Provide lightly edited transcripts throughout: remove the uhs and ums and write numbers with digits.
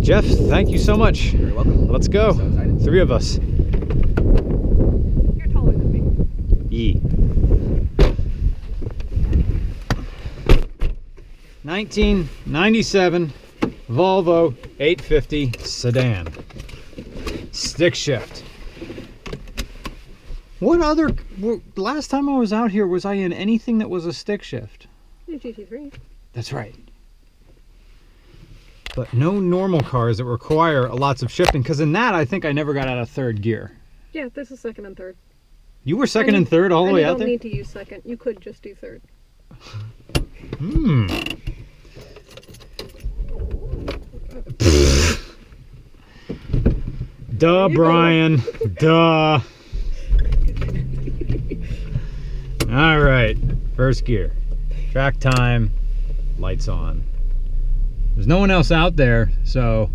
Jeff, thank you so much. You're welcome. Let's go. So excited. 3 of us. You're taller than me. Yee. 1997 Volvo 850 sedan. Stick shift. What other... Last time I was out here, was I in anything that was a stick shift? GT3. That's right. But no normal cars that require lots of shifting, because in that I think I never got out of 3rd gear. Yeah, this is 2nd and 3rd. You were 2nd and 3rd all the way out there? You don't need to use 2nd. You could just do 3rd. Duh, Brian. Duh. All right. 1st gear. Track time. Lights on. There's no one else out there, so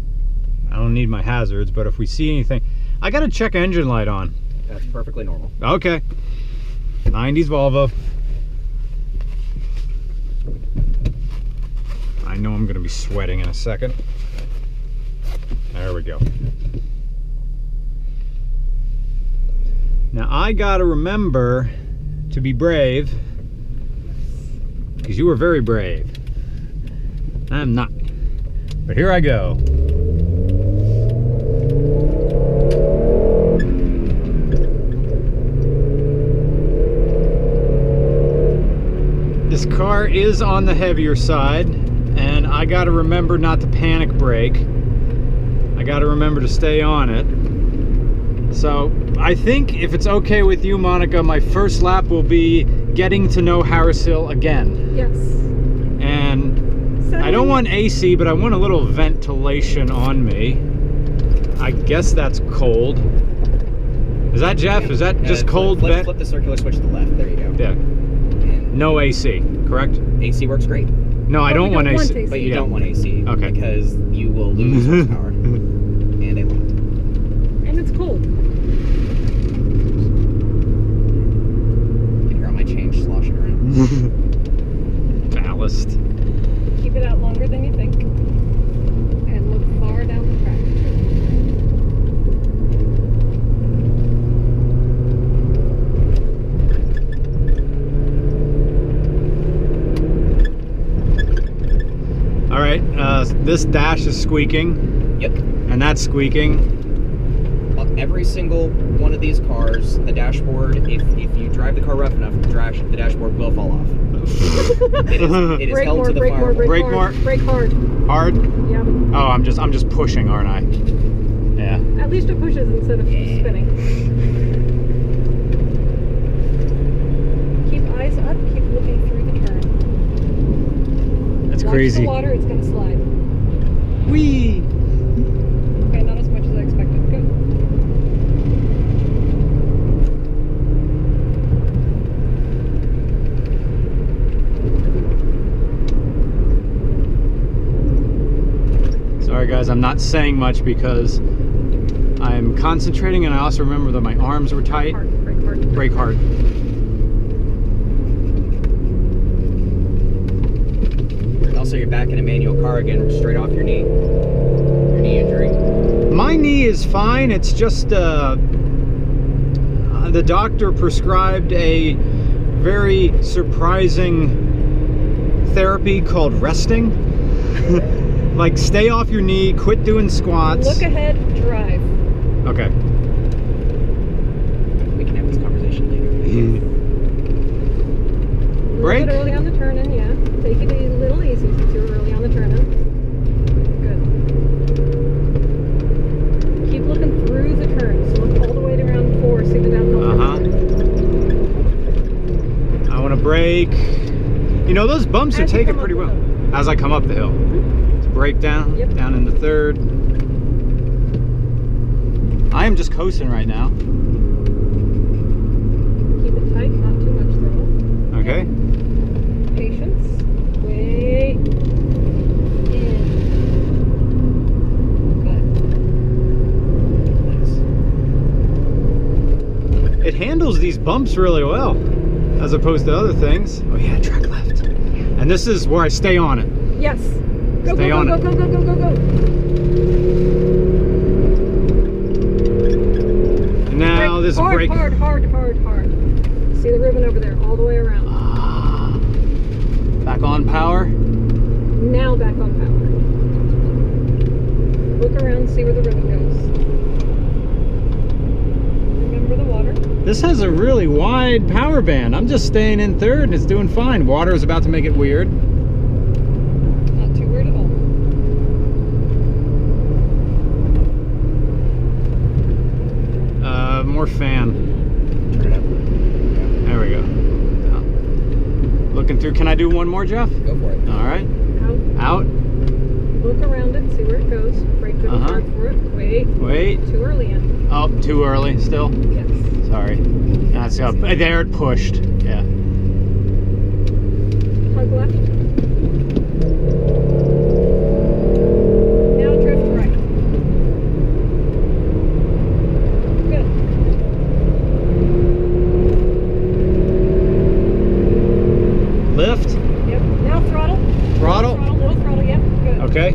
I don't need my hazards, but if we see anything, I gotta check engine light on. That's perfectly normal. Okay. 90s Volvo. I know I'm gonna be sweating in a second. There we go. Now I gotta remember to be brave, because you were very brave. I'm not. But here I go. This car is on the heavier side, and I gotta remember not to panic brake. I gotta remember to stay on it. So I think if it's okay with you, Monica, my first lap will be getting to know Harris Hill again. Yes. And I don't want AC, but I want a little ventilation on me. I guess that's cold. Is that Jeff? Yeah. Is that just cold vent? Flip the circular switch to the left. There you go. Yeah. And No AC, correct? AC works great, No, I don't want AC. AC. but you Yeah. don't want AC. Okay. Because you will lose horsepower. And a lot. And it's cold. You can hear all my change sloshing around. Ballast. Keep it out longer than you think. And look far down the track. All right, this dash is squeaking, Yep. and that's squeaking. On every single one of these cars, the dashboard, if you drive the car rough enough, the dashboard will fall off. It is Brake held more, to the brake more, firewall. brake Brake more. more. Brake hard. Hard? Yeah. Oh, I'm just pushing, aren't I? Yeah. At least it pushes instead of spinning. Keep eyes up. Keep looking through the turn. That's Watch crazy. the water. It's going to slide. Whee! Okay, not as much as I expected. Good. Sorry guys, I'm not saying much because I'm concentrating, and I also remember that my arms were tight. Hard. Brake hard. Brake hard. Also, you're back in a manual car again, straight off your knee. Your knee injury. My knee is fine. It's just the doctor prescribed a very surprising therapy called resting. Like, stay off your knee, quit doing squats. Look ahead. Drive. Okay. We can have this conversation later. A little Brake? bit early on the turn in, yeah. Take it a little easy since you're early on the turn in. Good. Keep looking through the turn. So look all the way to round 4. See the downhill. I want to brake. You know, those bumps are As you taken come up pretty the well. hill. As I come up the hill. To brake down, Yep. down into 3rd. I am just coasting right now. Keep it tight, not too much throttle. Okay. Patience. Wait. In. Good. It handles these bumps really well, as opposed to other things. Oh yeah, track left. And this is where I stay on it. Yes. Go, Stay go, on go, it. go, go, go, go, go. Now this hard, brake. hard, hard, hard, hard. See the ribbon over there, all the way around. Back on power. Now back on power. Look around, see where the ribbon goes. Remember the water. This has a really wide power band. I'm just staying in third and it's doing fine. Water is about to make it weird. Not too weird at all. More fan. Turn it up. There we go. Looking through. Can I do one more, Jeff? Go for it. All right. Out. Out. Look around it, see where it goes. Brake good and hard for it. Wait. Wait. Too early in. Oh, too early still. Yes. Sorry. That's up. There it pushed. Yeah. Tug left. Now drift right. Good. Lift. Yep. Now throttle. Throttle. Little throttle. Yep. Good. Okay.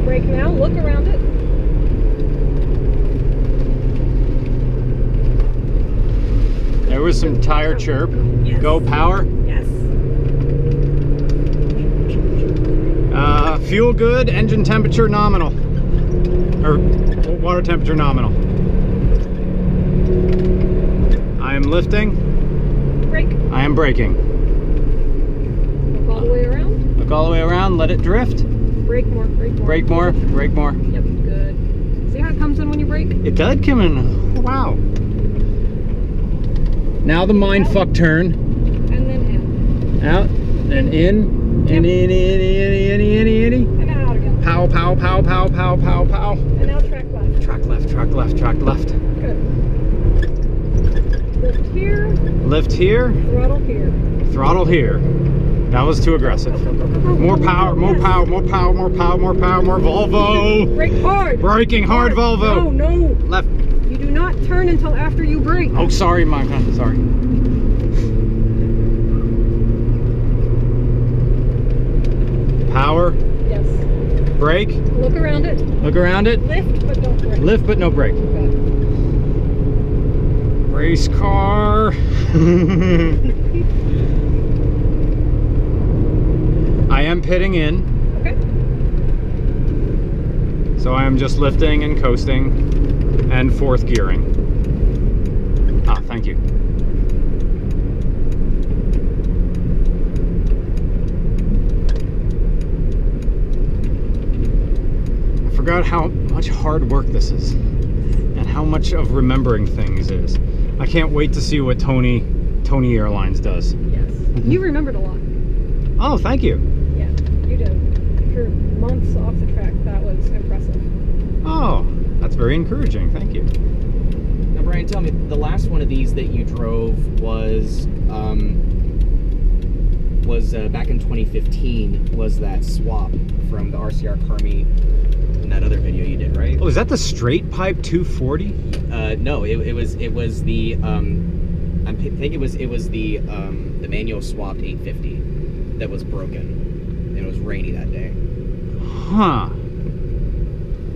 Brake now. Look around it. There was some tire chirp. Yes. Go power. Yes. Fuel good. Engine temperature nominal. Or water temperature nominal. I am lifting. Brake. I am braking. Look all the way around. Look all the way around. Let it drift. Brake more. Brake more. Brake more. Brake more. Yep. Good. See how it comes in when you brake? It did come in. Wow. Now the mindfuck turn. And then in. Out and in. And in. And out again. Pow, pow, pow, pow, pow, pow, pow. And now track left. Track left, track left, track left. Good. Lift here. Lift here. Throttle here. Throttle here. That was too aggressive. More power, more power, more power, more power, more power, more Volvo. Brake hard. Braking hard, Volvo. No, no. Left. You do not turn until after you brake. Oh, sorry, Micah. Sorry. Power. Yes. Brake. Look around it. Look around it. Lift, but don't brake. Lift, but no brake. Good. Race car. I am pitting in. Okay. So I am just lifting and coasting and fourth gearing. Ah, thank you. I forgot how much hard work this is and how much of remembering things is. I can't wait to see what Tony Airlines does. Yes. You remembered a lot. Oh, thank you. Yeah, you did. For months off the track, that was impressive. Oh, that's very encouraging. Thank you. Now, Brian, tell me, the last one of these that you drove was back in 2015. Was that swap from the RCR Carmi in that other video you did, right? Oh, is that the straight pipe 240? No, it was the I think it was the manual swapped 850 that was broken, and it was rainy that day. Huh.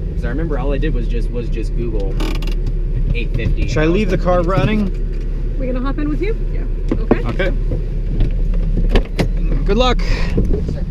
Because I remember all I did was just Google 850. Should I leave the car running? We gonna hop in with you? Yeah. Okay. Okay. Good luck. Sir.